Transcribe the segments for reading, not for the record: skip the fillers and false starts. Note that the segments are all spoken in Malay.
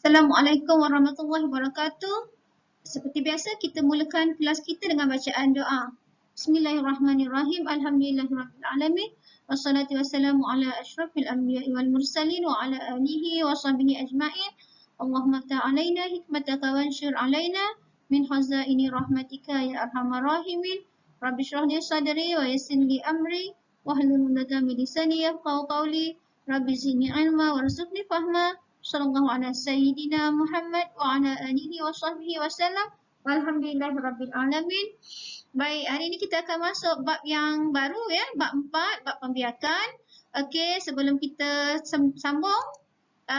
Assalamualaikum warahmatullahi wabarakatuh. Seperti biasa, kita mulakan kelas kita dengan bacaan doa. Bismillahirrahmanirrahim. Alhamdulillahirabbil alamin. Wassalatu wassalamu ala asyrafil anbiya'i wal mursalin wa ala alihi wa sahbihi ajma'in. Allahumma ta'alaina hikmataka wansyur alaina min khazaini rahmatika ya arhamar rahimin. Rabbi shrah li sadri wa yassir li amri wahlul 'uqdatam min lisani yafqahu qawli. Rabbi zidni ilma warzuqni fahma. Sallallahu ala sayyidina Muhammad wa ala alihi wa sahbihi wasallam. Walhamdulillahirabbil alamin. Baik, hari ini kita akan masuk bab yang baru ya, bab 4, bab pembiakan. Okey, sebelum kita sambung,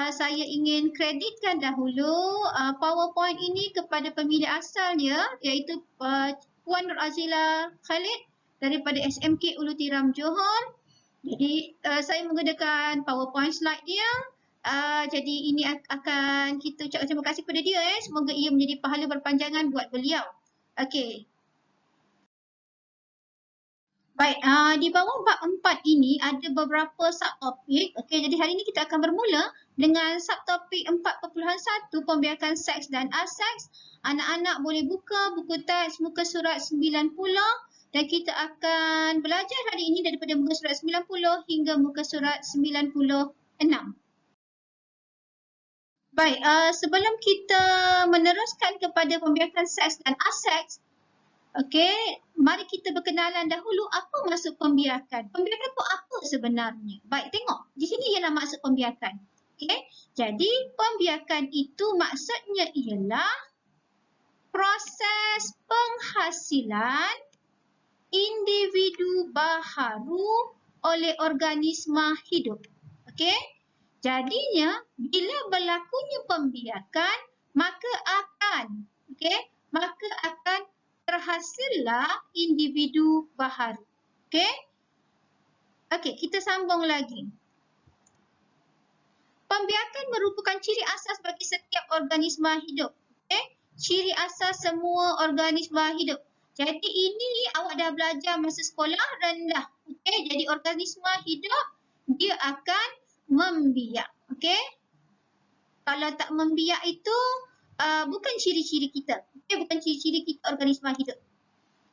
saya ingin kreditkan dahulu PowerPoint ini kepada pemilik asalnya, iaitu Puan Nur Azila Khalid daripada SMK Ulu Tiram Johor. Jadi saya menggunakan PowerPoint slide dia. Jadi ini akan kita ucapkan terima kasih kepada dia. Semoga ia menjadi pahala berpanjangan buat beliau. Okey. Baik, di bawah bab 4 ini ada beberapa subtopik. Okey, jadi hari ini kita akan bermula dengan subtopik 4.1, pembiakan seks dan aseks. Anak-anak boleh buka buku teks muka surat 90 dan kita akan belajar hari ini daripada muka surat 90 hingga muka surat 96. Baik, sebelum kita meneruskan kepada pembiakan seks dan aseks, okey, mari kita berkenalan dahulu apa maksud pembiakan. Pembiakan itu apa sebenarnya? Baik, tengok. Di sini ialah maksud pembiakan. Okey, jadi pembiakan itu maksudnya ialah proses penghasilan individu baharu oleh organisma hidup. Okey? Jadinya, bila berlakunya pembiakan, maka akan terhasillah individu baharu. Okey? Okey, kita sambung lagi. Pembiakan merupakan ciri asas bagi setiap organisma hidup. Okey? Ciri asas semua organisma hidup. Jadi ini awak dah belajar masa sekolah rendah. Okey? Jadi organisma hidup dia akan membiak. Okey? Kalau tak membiak itu bukan ciri-ciri kita. Okey, bukan ciri-ciri kita organisma hidup.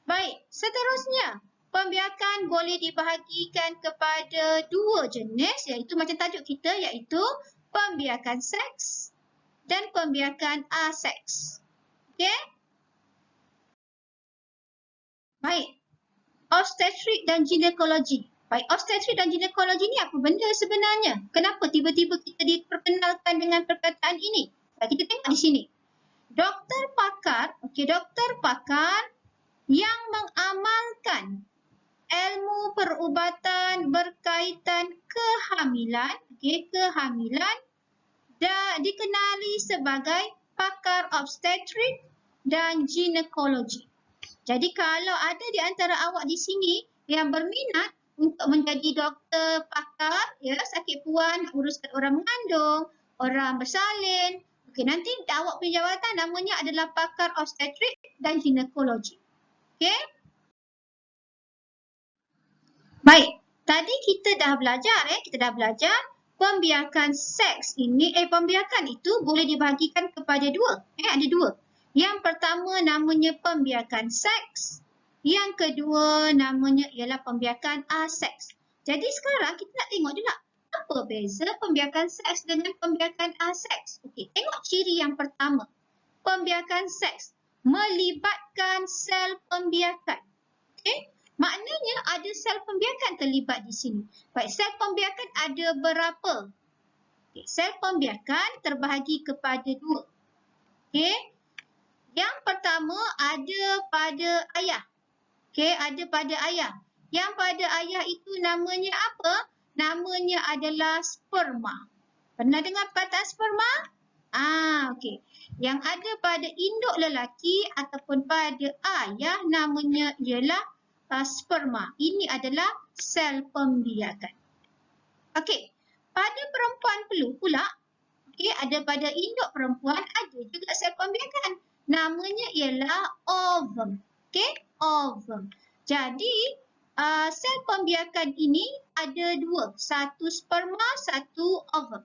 Baik, seterusnya. Pembiakan boleh dibahagikan kepada dua jenis, iaitu macam tajuk kita, iaitu pembiakan seks dan pembiakan aseks. Okey? Baik. Obstetrik dan ginekologi. Baik, obstetrik dan ginekologi ni apa benda sebenarnya? Kenapa tiba-tiba kita diperkenalkan dengan perkataan ini? Kita tengok di sini. Doktor pakar yang mengamalkan ilmu perubatan berkaitan kehamilan, dikenali sebagai pakar obstetrik dan ginekologi. Jadi kalau ada di antara awak di sini yang berminat untuk menjadi doktor pakar, ya, sakit puan, uruskan orang mengandung, orang bersalin, okey, nanti awak punya jawatan namanya adalah pakar obstetrik dan ginekologi. Okey? Baik, tadi kita dah belajar pembiakan seks ini, pembiakan itu boleh dibahagikan kepada dua. Ada dua. Yang pertama namanya pembiakan seks. Yang kedua namanya ialah pembiakan aseks. Jadi sekarang kita nak tengok juga apa beza pembiakan seks dengan pembiakan aseks. Okey, tengok ciri yang pertama. Pembiakan seks melibatkan sel pembiakan. Okey? Maknanya ada sel pembiakan terlibat di sini. Baik, sel pembiakan ada berapa? Okay, sel pembiakan terbahagi kepada dua. Okey. Yang pertama ada pada ayah. Okey, ada pada ayah. Yang pada ayah itu namanya apa? Namanya adalah sperma. Pernah dengar perkataan sperma? Okey. Yang ada pada induk lelaki ataupun pada ayah namanya ialah sperma. Ini adalah sel pembiakan. Okey, pada perempuan pula, okey, ada pada induk perempuan ada juga sel pembiakan. Namanya ialah ovum. Okey, ovum. Jadi, sel pembiakan ini ada dua. Satu sperma, satu ovum.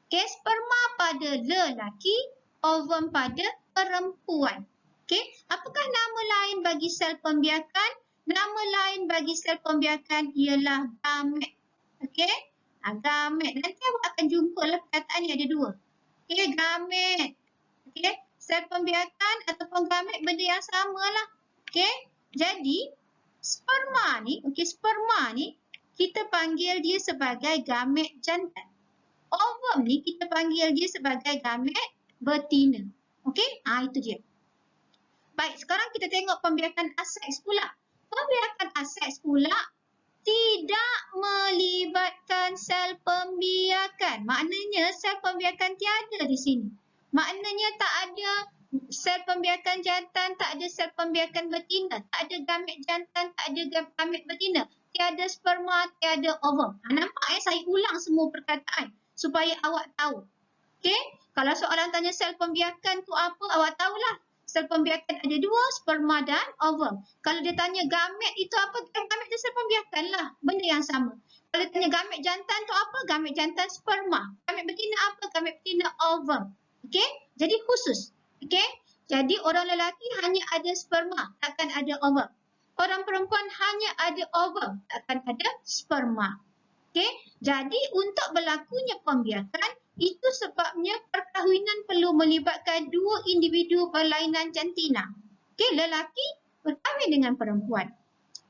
Okey, sperma pada lelaki, ovum pada perempuan. Okey, apakah nama lain bagi sel pembiakan? Nama lain bagi sel pembiakan ialah gamet. Okey, gamet. Nanti awak akan jumpalah perkataan ni ada dua. Okey, gamet. Okey, sel pembiakan ataupun gamet benda yang samalah. Okey, jadi sperma ni, sperma ni kita panggil dia sebagai gamet jantan. Ovum ni kita panggil dia sebagai gamet betina. Okey, itu dia. Baik, sekarang kita tengok pembiakan aseks pula. Pembiakan aseks pula tidak melibatkan sel pembiakan. Maknanya sel pembiakan tiada di sini. Maknanya tak ada sel pembiakan jantan, tak ada sel pembiakan betina, tak ada gamet jantan, tak ada gamet betina. Tiada sperma, tiada ovum. Nampak saya ulang semua perkataan supaya awak tahu. Okey, kalau soalan tanya sel pembiakan tu apa, awak tahulah. Sel pembiakan ada dua, sperma dan ovum. Kalau dia tanya gamet itu apa, gamet itu sel pembiakan lah. Benda yang sama. Kalau dia tanya gamet jantan tu apa, gamet jantan sperma. Gamet betina apa, gamet betina ovum. Okey, jadi khusus. Okey, jadi orang lelaki hanya ada sperma, takkan ada ovum. Orang perempuan hanya ada ovum, takkan ada sperma. Okey, jadi untuk berlakunya pembiakan, itu sebabnya perkahwinan perlu melibatkan dua individu berlainan jantina. Okey, lelaki berkahwin dengan perempuan.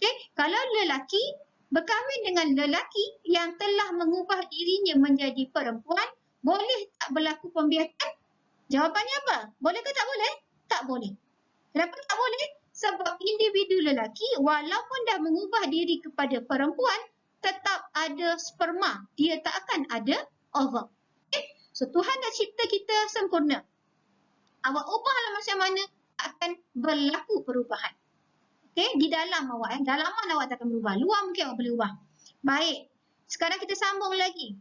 Okey, kalau lelaki berkahwin dengan lelaki yang telah mengubah dirinya menjadi perempuan, boleh tak berlaku pembiakan? Jawapannya apa? Boleh ke tak boleh? Tak boleh. Kenapa tak boleh? Sebab individu lelaki walaupun dah mengubah diri kepada perempuan, tetap ada sperma. Dia tak akan ada ovum. Okay? So, Tuhan dah cipta kita sempurna. Awak ubahlah macam mana, akan berlaku perubahan. Okay? Di dalam awak. Dalaman awak tak akan berubah. Luar mungkin awak boleh ubah. Baik. Sekarang kita sambung lagi.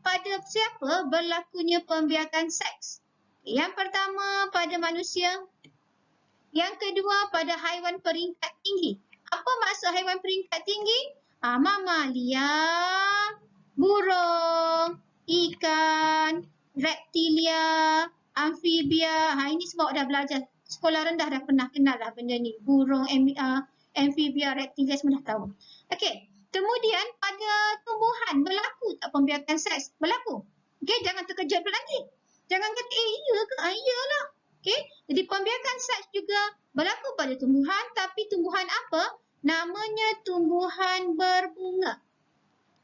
Pada siapa berlakunya pembiakan seks? Yang pertama pada manusia. Yang kedua pada haiwan peringkat tinggi. Apa maksud haiwan peringkat tinggi? Mamalia, burung, ikan, reptilia, amfibia. Ini semua dah belajar. Sekolah rendah dah pernah kenal dah benda ni. Burung, amfibia, reptilia semua dah tahu. Okey. Kemudian pada tumbuhan berlaku tak pembiakan seks? Berlaku. Okey, jangan terkejut lagi. Jangan kata iya ke? Iyalah. Okey, jadi pembiakan seks juga berlaku pada tumbuhan, tapi tumbuhan apa? Namanya tumbuhan berbunga.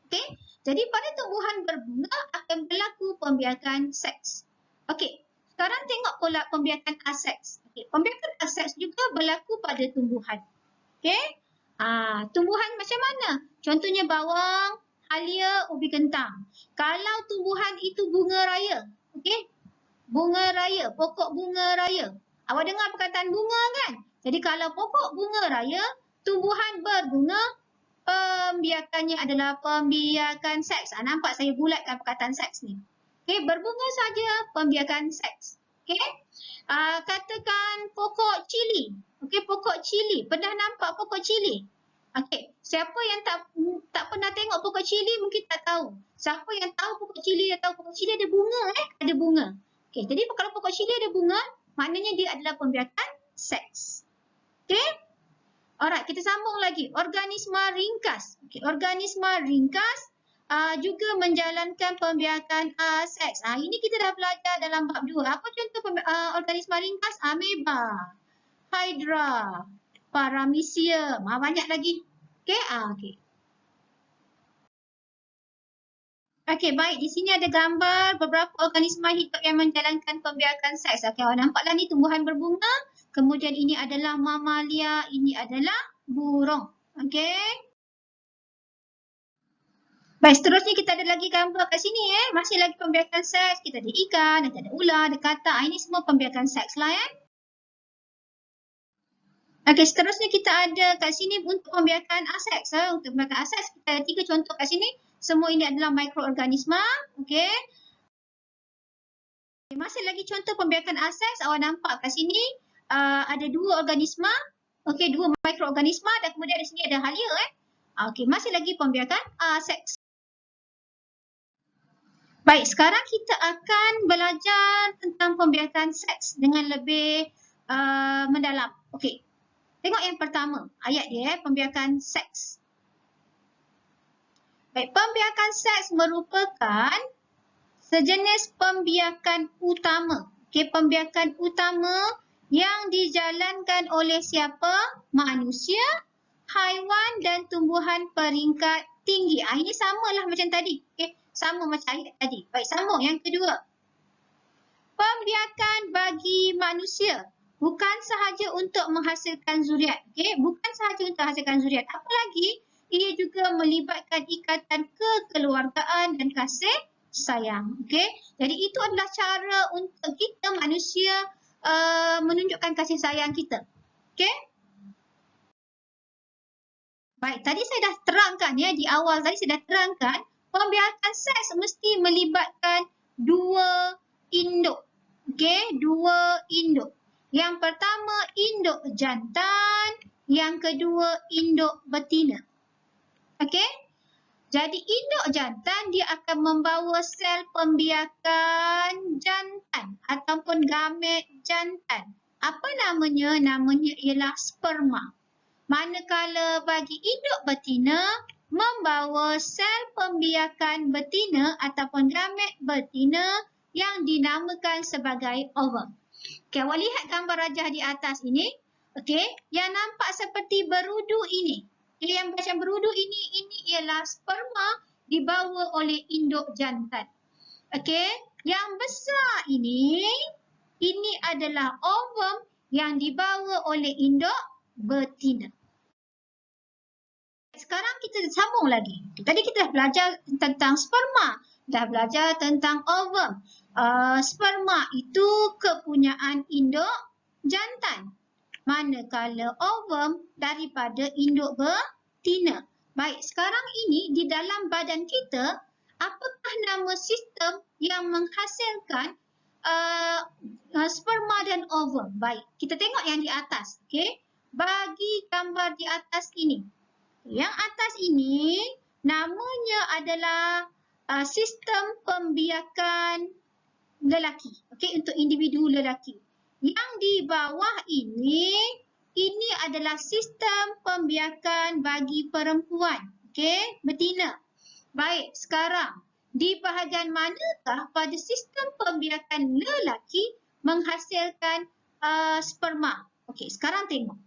Okey, jadi pada tumbuhan berbunga akan berlaku pembiakan seks. Okey, sekarang tengok pula pembiakan aseks. Okey, pembiakan aseks juga berlaku pada tumbuhan. Okey, tumbuhan macam mana? Contohnya bawang, halia, ubi kentang. Kalau tumbuhan itu bunga raya, okey? Bunga raya, pokok bunga raya. Awak dengar perkataan bunga kan? Jadi kalau pokok bunga raya, tumbuhan berbunga, pembiakannya adalah pembiakan seks. Nampak saya bulatkan perkataan seks ni. Okey, berbunga saja pembiakan seks. Okey. Katakan pokok cili. Okey, pokok cili. Pernah nampak pokok cili? Okey, siapa yang tak pernah tengok pokok cili mungkin tak tahu. Siapa yang tahu pokok cili, dia tahu pokok cili ada bunga ada bunga. Okey, jadi kalau pokok cili ada bunga, maknanya dia adalah pembiakan seks. Okey? Alright, kita sambung lagi. Organisma ringkas. Okey, organisma ringkas juga menjalankan pembiakan seks. Ini kita dah belajar dalam bab 2. Apa contoh organisma ringkas? Ameba, Hydra, Paramecium. Banyak lagi. Okey? Okey. Okey, baik. Di sini ada gambar beberapa organisma hidup yang menjalankan pembiakan seks. Okey, awak nampaklah ni tumbuhan berbunga. Kemudian ini adalah mamalia, ini adalah burung. Okey. Baik, seterusnya kita ada lagi gambar kat sini Masih lagi pembiakan seks. Kita ada ikan, nanti ada ular, ada katak. Ini semua pembiakan seks lah Okey, seterusnya kita ada kat sini untuk pembiakan aseks. Untuk pembiakan aseks, kita ada 3 contoh kat sini. Semua ini adalah mikroorganisma. Okey. Masih lagi contoh pembiakan aseks. Awak nampak kat sini ada 2 organisma. Okey, 2 mikroorganisma dan kemudian di sini ada halia Okey, masih lagi pembiakan aseks. Baik, sekarang kita akan belajar tentang pembiakan seks dengan lebih mendalam. Okey. Tengok yang pertama, ayat dia, pembiakan seks. Baik, pembiakan seks merupakan sejenis pembiakan utama. Okey, pembiakan utama yang dijalankan oleh siapa? Manusia, haiwan dan tumbuhan peringkat tinggi. Ini samalah macam tadi. Okey, sama macam ayat tadi. Baik, sambung yang kedua. Pembiakan bagi manusia bukan sahaja untuk menghasilkan zuriat. Okey, bukan sahaja untuk menghasilkan zuriat. Apa lagi? Ia juga melibatkan ikatan kekeluargaan dan kasih sayang. Okey, jadi itu adalah cara untuk kita manusia menunjukkan kasih sayang kita. Okey? Baik, tadi saya dah terangkan ya, di awal tadi saya dah terangkan pembiakan seks mesti melibatkan dua induk. Okey, dua induk. Yang pertama induk jantan, yang kedua induk betina. Okey? Jadi induk jantan dia akan membawa sel pembiakan jantan ataupun gamet jantan. Apa namanya? Namanya ialah sperma. Manakala bagi induk betina membawa sel pembiakan betina ataupun gamet betina yang dinamakan sebagai ovum. Okey, awak lihat gambar rajah di atas ini. Okey, yang nampak seperti berudu ini. Okay, yang macam berudu ini ialah sperma dibawa oleh induk jantan. Okey, yang besar ini adalah ovum yang dibawa oleh induk betina. Sekarang kita sambung lagi. Tadi kita dah belajar tentang sperma, dah belajar tentang ovum. Sperma itu kepunyaan induk jantan. Manakala ovum daripada induk betina. Baik, sekarang ini di dalam badan kita, apakah nama sistem yang menghasilkan sperma dan ovum? Baik, kita tengok yang di atas. Okay? Bagi gambar di atas ini. Yang atas ini namanya adalah sistem pembiakan lelaki. Okey, untuk individu lelaki. Yang di bawah ini adalah sistem pembiakan bagi perempuan. Okey, betina. Baik, sekarang di bahagian manakah pada sistem pembiakan lelaki menghasilkan sperma? Okey, sekarang tengok.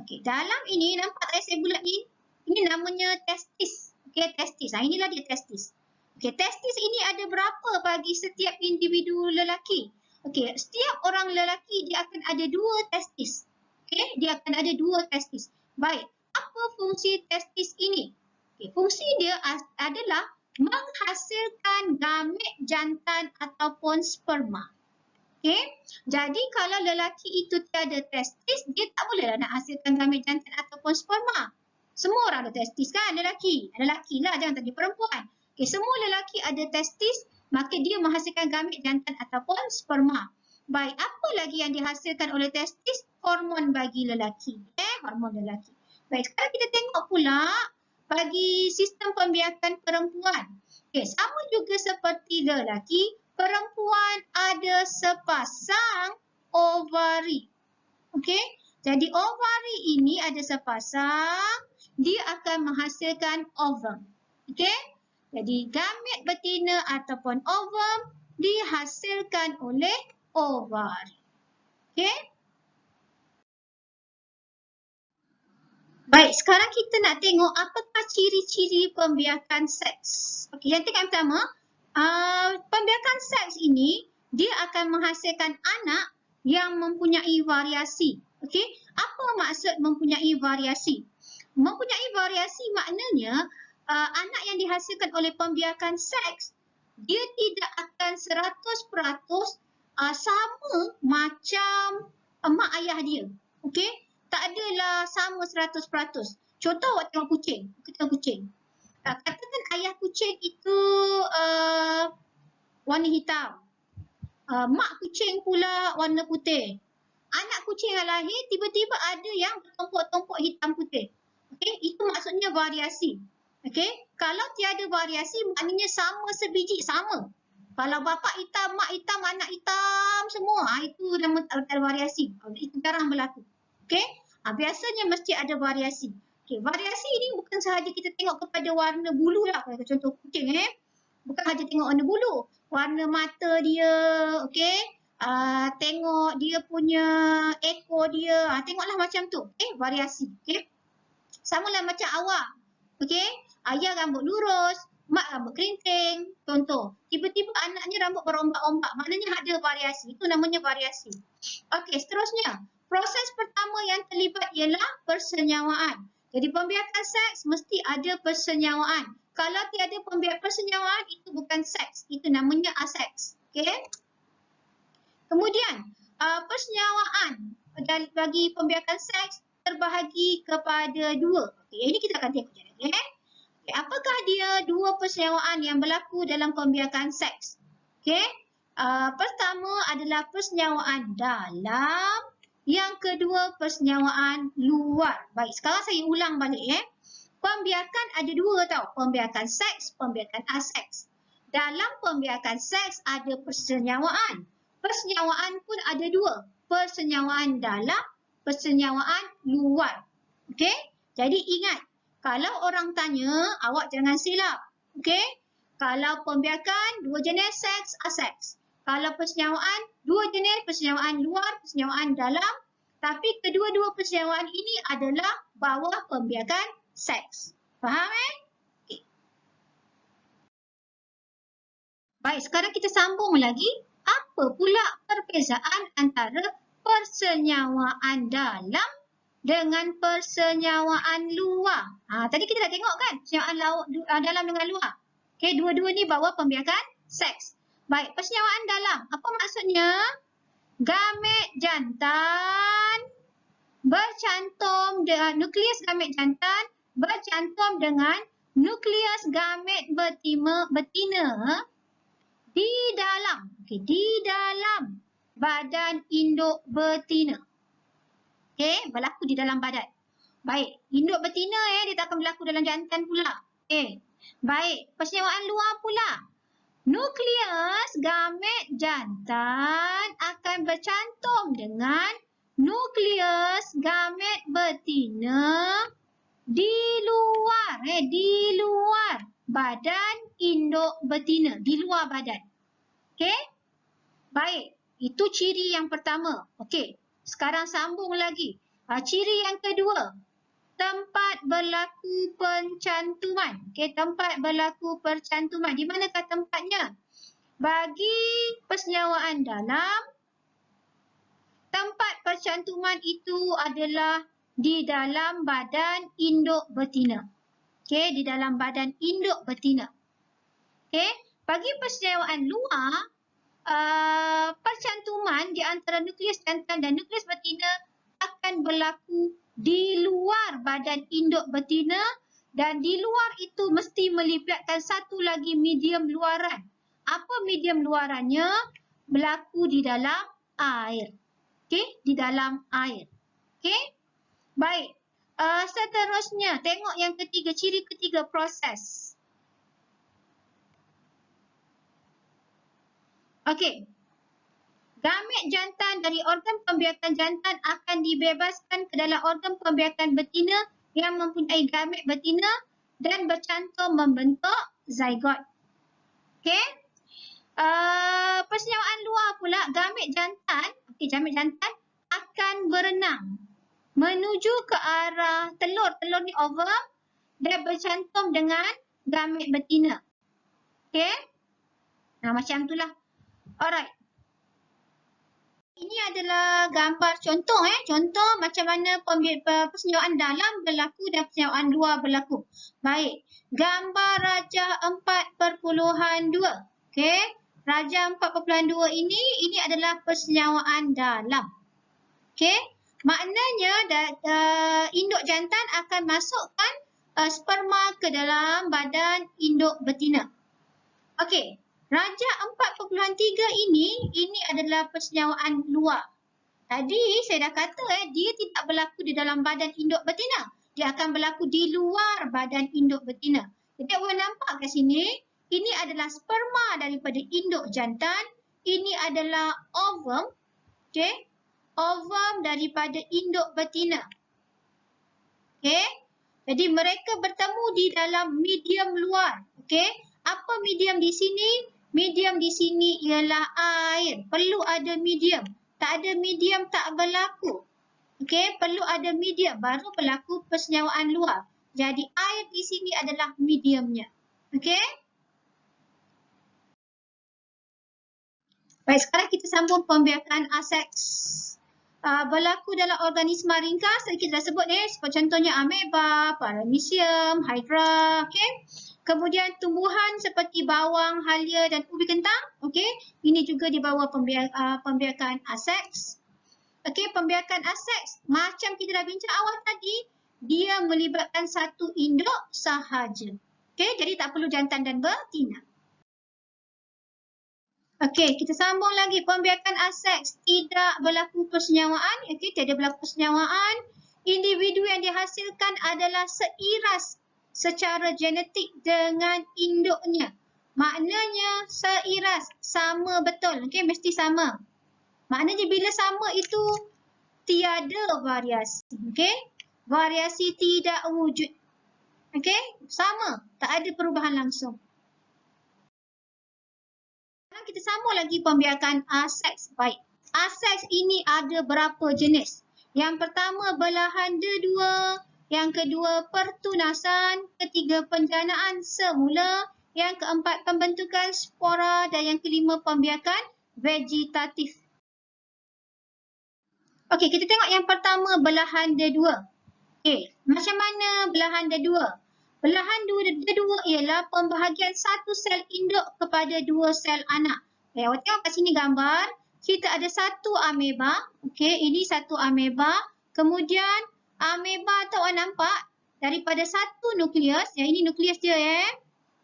Okey, dalam ini nampak tak saya bulat ni? Ini namanya testis. Okey, testis. Inilah dia testis. Okey, testis ini ada berapa bagi setiap individu lelaki? Okey, setiap orang lelaki dia akan ada 2 testis. Okey, dia akan ada 2 testis. Baik, apa fungsi testis ini? Okey, fungsi dia adalah menghasilkan gamet jantan ataupun sperma. Okey, jadi kalau lelaki itu tiada testis, dia tak bolehlah nak hasilkan gamet jantan ataupun sperma. Semua orang ada testis kan, lelaki. Lelaki lah, jangan tanya perempuan. Okey, semua lelaki ada testis, maka dia menghasilkan gamet jantan ataupun sperma. Baik, apa lagi yang dihasilkan oleh testis? Hormon bagi lelaki. Hormon lelaki. Baik, sekarang kita tengok pula bagi sistem pembiakan perempuan. Okey, sama juga seperti lelaki, perempuan ada sepasang ovari. Okey, jadi ovari ini ada sepasang, dia akan menghasilkan ovum. Okey, jadi gamet betina ataupun ovum dihasilkan oleh ovari. Okey. Baik, sekarang kita nak tengok apakah ciri-ciri pembiakan seks. Okey, yang pertama, pembiakan seks ini dia akan menghasilkan anak yang mempunyai variasi. Okey, apa maksud mempunyai variasi? Mempunyai variasi maknanya anak yang dihasilkan oleh pembiakan seks dia tidak akan 100% sama macam mak ayah dia. Okey, tak adalah sama 100%. Contoh awak tengok kucing, kita tengok kucing. Katakan ayah kucing itu warna hitam. Mak kucing pula warna putih. Anak kucing yang lahir tiba-tiba ada yang bertumpuk-tumpuk hitam putih. Okey, itu maksudnya variasi. Okey, kalau tiada variasi maknanya sama sebiji, sama. Kalau bapa hitam, mak hitam, anak hitam semua, itu nama ada variasi. Itu jarang berlaku. Okey? Biasanya mesti ada variasi. Okey, variasi ini bukan sahaja kita tengok kepada warna bulu lah. Contoh kucing bukan sahaja tengok warna bulu. Warna mata dia, okey? Tengok dia punya ekor dia. Tengoklah macam tu. Okey, variasi. Okey? Samalah macam awak. Okey? Ayah rambut lurus, mak rambut kerinting. Contoh, tiba-tiba anaknya rambut berombak-ombak. Maknanya ada variasi. Itu namanya variasi. Okey, seterusnya. Proses pertama yang terlibat ialah persenyawaan. Jadi pembiakan seks mesti ada persenyawaan. Kalau tiada persenyawaan, itu bukan seks. Itu namanya aseks. Okey? Kemudian, persenyawaan bagi pembiakan seks terbahagi kepada dua. Okey, ini kita akan tengok sekejap lagi. Apakah dia dua persenyawaan yang berlaku dalam pembiakan seks? Okey. Pertama adalah persenyawaan dalam, yang kedua persenyawaan luar. Baik, sekarang saya ulang balik Pembiakan ada dua tau, pembiakan seks, pembiakan aseks. Dalam pembiakan seks ada persenyawaan. Persenyawaan pun ada dua, persenyawaan dalam, persenyawaan luar. Okey? Jadi ingat, kalau orang tanya, awak jangan silap. Okey? Kalau pembiakan, dua jenis seks, aseks. Kalau persenyawaan, dua jenis persenyawaan luar, persenyawaan dalam. Tapi kedua-dua persenyawaan ini adalah bawah pembiakan seks. Faham Okay. Baik, sekarang kita sambung lagi. Apa pula perbezaan antara persenyawaan dalam dengan persenyawaan luar? Tadi kita dah tengok kan persenyawaan dalam dengan luar. Okey, dua-dua ni bawah pembiakan seks. Baik, persenyawaan dalam. Apa maksudnya? Gamet jantan bercantum dengan nukleus gamet jantan bercantum dengan nukleus gamet betina di dalam, di dalam badan induk betina. Okey, berlaku di dalam badan. Baik, induk betina dia tak akan berlaku dalam jantan pula. Baik, persenyawaan luar pula. Nukleus gamet jantan akan bercantum dengan nukleus gamet betina di luar badan induk betina, di luar badan. Okey? Baik, itu ciri yang pertama. Okey, sekarang sambung lagi. Ciri yang kedua, tempat berlaku pencantuman. Okey, tempat berlaku percantuman. Di manakah tempatnya? Bagi persenyawaan dalam, tempat percantuman itu adalah di dalam badan induk betina. Okey, di dalam badan induk betina. Okey, bagi persenyawaan luar, percantuman di antara nukleus jantan dan nukleus betina akan berlaku di luar badan induk betina dan di luar itu mesti melibatkan satu lagi medium luaran. Apa medium luarannya? Berlaku di dalam air. Okey, di dalam air. Okey? Baik. Seterusnya, tengok yang ketiga, ciri ketiga proses. Okey. Gamet jantan dari organ pembiakan jantan akan dibebaskan ke dalam organ pembiakan betina yang mempunyai gamet betina dan bercantum membentuk zygote. Okey. Persenyawaan luar pula, gamet jantan akan berenang menuju ke arah telur ni ovum dan bercantum dengan gamet betina. Okey? Macam itulah. Alright. Ini adalah gambar contoh contoh macam mana persenyawaan dalam berlaku dan persenyawaan luar berlaku. Baik. Gambar rajah 4.2. Okey? Rajah 4.2 ini adalah persenyawaan dalam. Okey? Maknanya induk jantan akan masukkan sperma ke dalam badan induk betina. Okey. Rajah 4.3 ini adalah persenyawaan luar. Tadi saya dah kata dia tidak berlaku di dalam badan induk betina. Dia akan berlaku di luar badan induk betina. Jadi awak nampak kat sini, ini adalah sperma daripada induk jantan, ini adalah ovum, okey? Ovum daripada induk betina. Okey? Jadi mereka bertemu di dalam medium luar, okey? Apa medium di sini? Medium di sini ialah air. Perlu ada medium. Tak ada medium tak berlaku. Okey, perlu ada medium baru berlaku persenyawaan luar. Jadi air di sini adalah mediumnya. Okey? Baik, sekarang kita sambung pembiakan aseks. Berlaku dalam organisma ringkas, tadi kita dah sebut ni, seperti contohnya ameba, paramecium, hydra, okey. Kemudian tumbuhan seperti bawang, halia dan ubi kentang, okey. Ini juga di bawah pembiakan aseks. Okey, pembiakan aseks macam kita dah bincang awal tadi, dia melibatkan satu induk sahaja. Okey, jadi tak perlu jantan dan betina. Okey, kita sambung lagi. Pembiakan aseks tidak berlaku persenyawaan. Okey, tidak berlaku persenyawaan. Individu yang dihasilkan adalah seiras secara genetik dengan induknya. Maknanya seiras, sama betul. Okey, mesti sama. Maknanya bila sama itu tiada variasi. Okey? Variasi tidak wujud. Okey? Sama. Tak ada perubahan langsung. Sekarang kita sambung lagi pembiakan aseks. Baik. Aseks ini ada berapa jenis? Yang pertama belahanda dua. Yang kedua pertunasan. Ketiga penjanaan semula. Yang keempat pembentukan spora. Dan yang kelima pembiakan vegetatif. Okey, kita tengok yang pertama belahanda dua. Okey, macam mana belahanda dua? Belahanda dua ialah pembahagian satu sel induk kepada dua sel anak. Okay, awak tengok kat sini gambar. Kita ada satu ameba. Okey, ini satu ameba. Kemudian ameba tu awak nampak daripada satu nukleus. Yang ini nukleus dia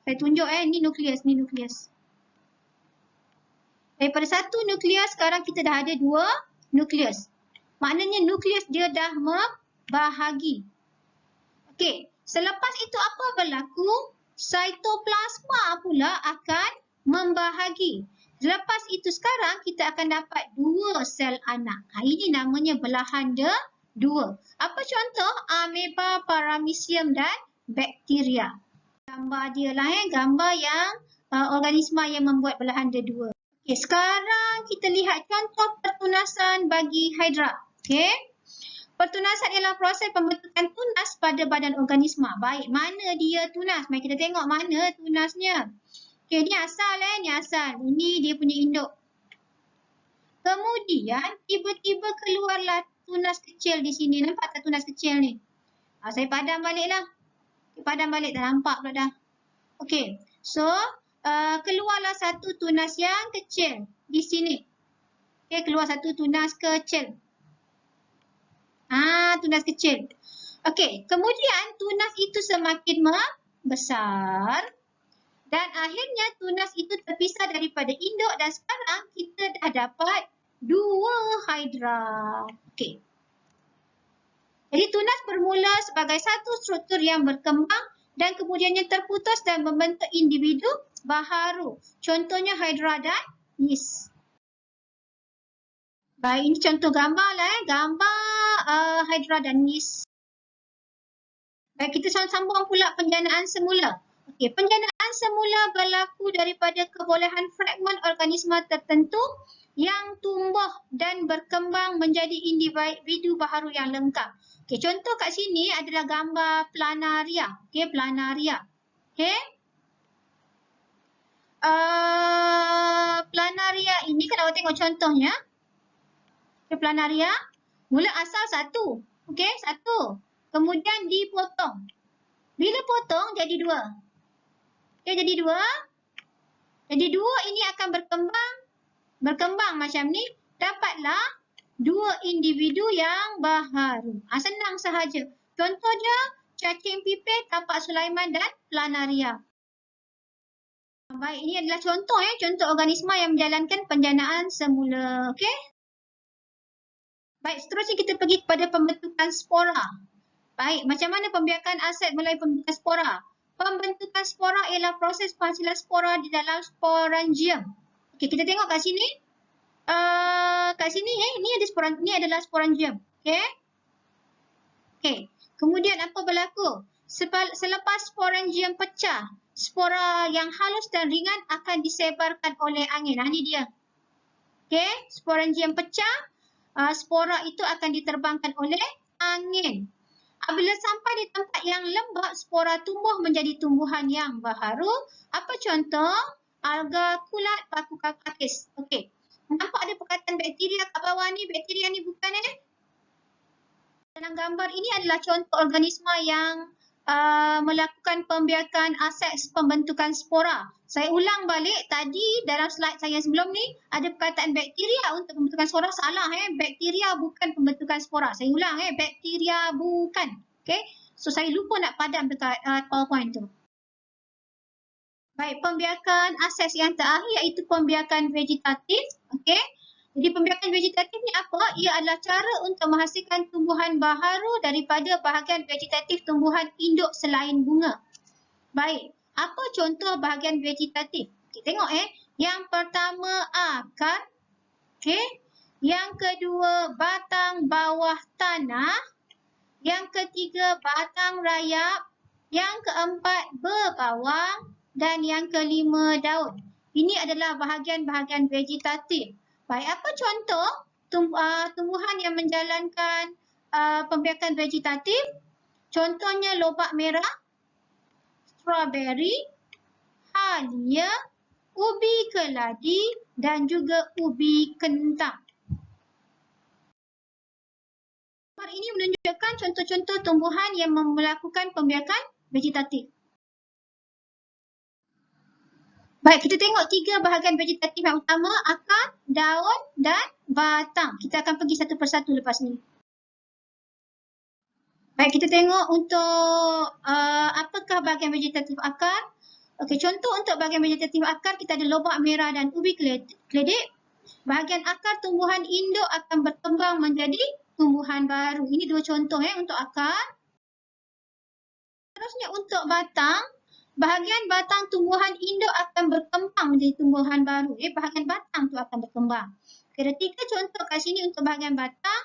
Saya tunjuk ini nukleus, ni nukleus. Daripada satu nukleus sekarang kita dah ada dua nukleus. Maknanya nukleus dia dah membahagi. Okey, selepas itu apa berlaku? Sitoplasma pula akan membahagi. Selepas itu sekarang kita akan dapat dua sel anak. Ini namanya belahanda dua. Apa contoh? Ameba, paramecium dan bakteria. Gambar dia lah gambar yang organisma yang membuat belahanda dua. Okey, sekarang kita lihat contoh pertunasan bagi hydra. Okey. Pertunasan ialah proses pembentukan tunas pada badan organisma. Baik, mana dia tunas? Mari kita tengok mana tunasnya. Okey, ni asal ni asal. Ini dia punya induk. Kemudian tiba-tiba keluarlah tunas kecil di sini. Nampak tak tunas kecil ni? Saya padam baliklah. Padam balik, dah nampak pula dah. Okey, so keluarlah satu tunas yang kecil di sini. Okey, keluar satu tunas kecil. Tunas kecil. Okey, kemudian tunas itu semakin membesar dan akhirnya tunas itu terpisah daripada induk dan sekarang kita dah dapat dua hydra. Okey. Jadi tunas bermula sebagai satu struktur yang berkembang dan kemudiannya terputus dan membentuk individu baharu. Contohnya hydra dan yeast. Baik, ini contoh gambar lah gambar hydra dan yeast. Baik, kita sambung pula penjanaan semula. Okey, penjanaan semula berlaku daripada kebolehan fragmen organisma tertentu yang tumbuh dan berkembang menjadi individu baharu yang lengkap. Okey, contoh kat sini adalah gambar planaria. Okey, planaria. Okey. Planaria ini kalau awak tengok contohnya. Okey, planaria mula asal satu. Okey, satu. Kemudian dipotong. Bila potong jadi dua. Okey, jadi dua. Jadi dua ini akan berkembang macam ni. Dapatlah dua individu yang baharu. Senang sahaja. Contohnya cacing pipit, tapak Sulaiman dan planaria. Baik, ini adalah contoh contoh organisma yang menjalankan penjanaan semula. Okey. Baik, seterusnya kita pergi kepada pembentukan spora. Baik, macam mana pembiakan aset melalui pembentukan spora? pembentukan spora ialah proses penghasilan spora di dalam sporangium. Okey, kita tengok kat sini. Kat sini ni adalah sporangium. Okey. Okey. Kemudian apa berlaku? Selepas sporangium pecah, spora yang halus dan ringan akan disebarkan oleh angin. Ini dia. Okey, sporangium pecah, spora itu akan diterbangkan oleh angin. Apabila sampai di tempat yang lembap, spora tumbuh menjadi tumbuhan yang baharu. Apa contoh? Alga, kulat, paku kakakis. Okey. Nampak ada perkataan bakteria kat bawah ni. Bakteria ni bukan dalam gambar ini adalah contoh organisma yang melakukan pembiakan aseks pembentukan spora. Saya ulang balik, tadi dalam slide saya sebelum ni ada perkataan bakteria untuk pembentukan spora. Salah bakteria bukan pembentukan spora. Saya ulang bakteria bukan. Okey. So saya lupa nak padam dekat PowerPoint tu. Baik, pembiakan aseks yang terakhir iaitu pembiakan vegetatif. Okey. Jadi pembiakan vegetatif ni apa? Ia adalah cara untuk menghasilkan tumbuhan baharu daripada bahagian vegetatif tumbuhan induk selain bunga. Baik, apa contoh bahagian vegetatif? Kita tengok Yang pertama akar. Okey. Yang kedua batang bawah tanah. Yang ketiga batang rayap. Yang keempat berbawang. Dan yang kelima daun. Ini adalah bahagian-bahagian vegetatif. Baik, apa contoh tumbuhan yang menjalankan pembiakan vegetatif? Contohnya lobak merah, strawberry, halia, ubi keladi dan juga ubi kentang. Gambar ini menunjukkan contoh-contoh tumbuhan yang melakukan pembiakan vegetatif. Baik, kita tengok 3 bahagian vegetatif yang utama, akar, daun dan batang. Kita akan pergi satu persatu lepas ni. Baik, kita tengok untuk apakah bahagian vegetatif akar. Okey, contoh untuk bahagian vegetatif akar, kita ada lobak merah dan ubi keledek. Bahagian akar tumbuhan induk akan berkembang menjadi tumbuhan baru. Ini 2 contoh untuk akar. Terusnya untuk batang. Bahagian batang tumbuhan induk akan berkembang menjadi tumbuhan baru. Bahagian batang tu akan berkembang. Ada 3 contoh kat sini untuk bahagian batang.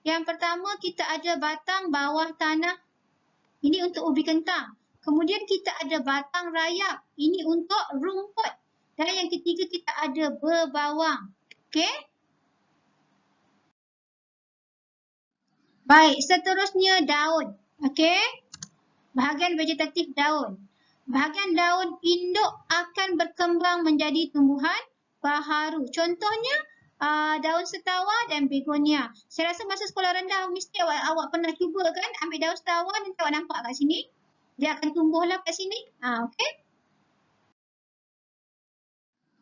Yang pertama kita ada batang bawah tanah. Ini untuk ubi kentang. Kemudian kita ada batang rayap. Ini untuk rumput. Dan yang ketiga kita ada berbawang. Okey. Baik, seterusnya daun. Okey. Bahagian vegetatif daun. Bahagian daun induk akan berkembang menjadi tumbuhan baharu. Contohnya daun setawa dan begonia. Saya rasa masa sekolah rendah mesti awak pernah cuba kan ambil daun setawa dan awak nampak kat sini. Dia akan tumbuhlah kat sini. Okey.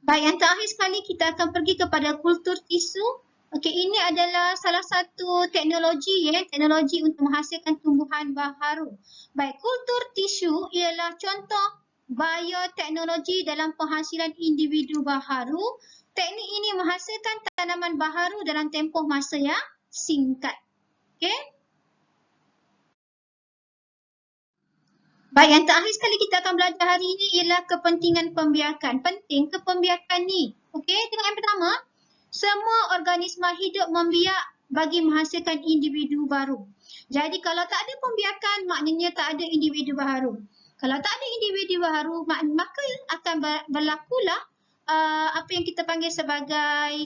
Baik, yang terakhir sekali kita akan pergi kepada kultur tisu. Okey, ini adalah salah satu teknologi teknologi untuk menghasilkan tumbuhan baharu. Baik, kultur tisu ialah contoh bioteknologi dalam penghasilan individu baharu. Teknik ini menghasilkan tanaman baharu dalam tempoh masa yang singkat. Okey. Baik, yang terakhir sekali kita akan belajar hari ini ialah kepentingan pembiakan. Penting ke pembiakan ni? Okey, tengok yang pertama. Semua organisma hidup membiak bagi menghasilkan individu baru. Jadi kalau tak ada pembiakan, maknanya tak ada individu baru. Kalau tak ada individu baru, maka akan berlakulah apa yang kita panggil sebagai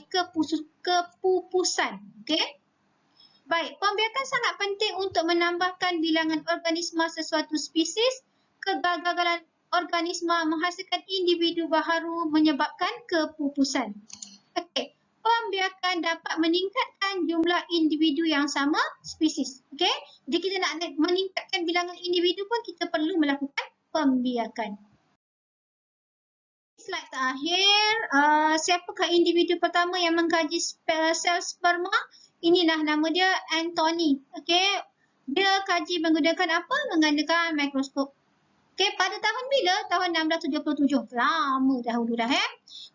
kepupusan. Okey? Baik, pembiakan sangat penting untuk menambahkan bilangan organisma sesuatu spesies. Kegagalan organisma menghasilkan individu baru menyebabkan kepupusan. Okey. Pembiakan dapat meningkatkan jumlah individu yang sama spesies. Okey? Jadi kita nak meningkatkan bilangan individu pun kita perlu melakukan pembiakan. Slide terakhir, siapakah individu pertama yang mengkaji sel sperma? Inilah nama dia Anthony. Okey? Dia kaji menggunakan apa? Menggunakan mikroskop. Okey, pada tahun bila? Tahun 1677. Lama dahulu dah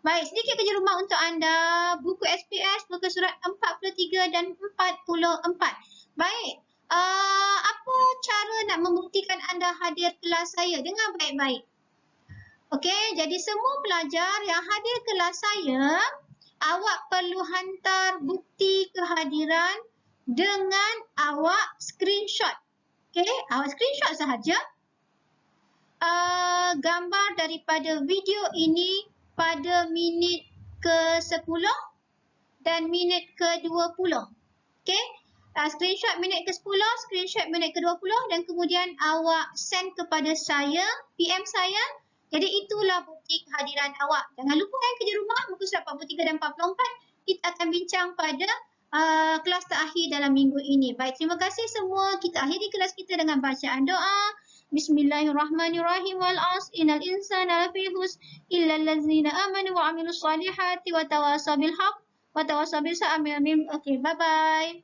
Baik, sedikit kerja rumah untuk anda. Buku SPS, muka surat 43 dan 44. Baik, Apa cara nak membuktikan anda hadir kelas saya? Dengar baik-baik. Okey, jadi semua pelajar yang hadir kelas saya, awak perlu hantar bukti kehadiran dengan awak screenshot. Okey, awak screenshot sahaja gambar daripada video ini pada minit ke-10 dan minit ke-20. Okey, screenshot minit ke-10, screenshot minit ke-20 dan kemudian awak send kepada saya, PM saya. Jadi itulah bukti kehadiran awak. Jangan lupa kerja rumah muka surat 43 dan 44. Kita akan bincang pada kelas terakhir dalam minggu ini. Baik, terima kasih semua. Kita akhiri kelas kita dengan bacaan doa. Bismillahirrahmanirrahim. Wal 'asr innal insana lafi khusr illa allazina amanu wa 'amilus solihati wa tawasaw bil haqq wa tawasaw bis sabr. Okey, bye bye.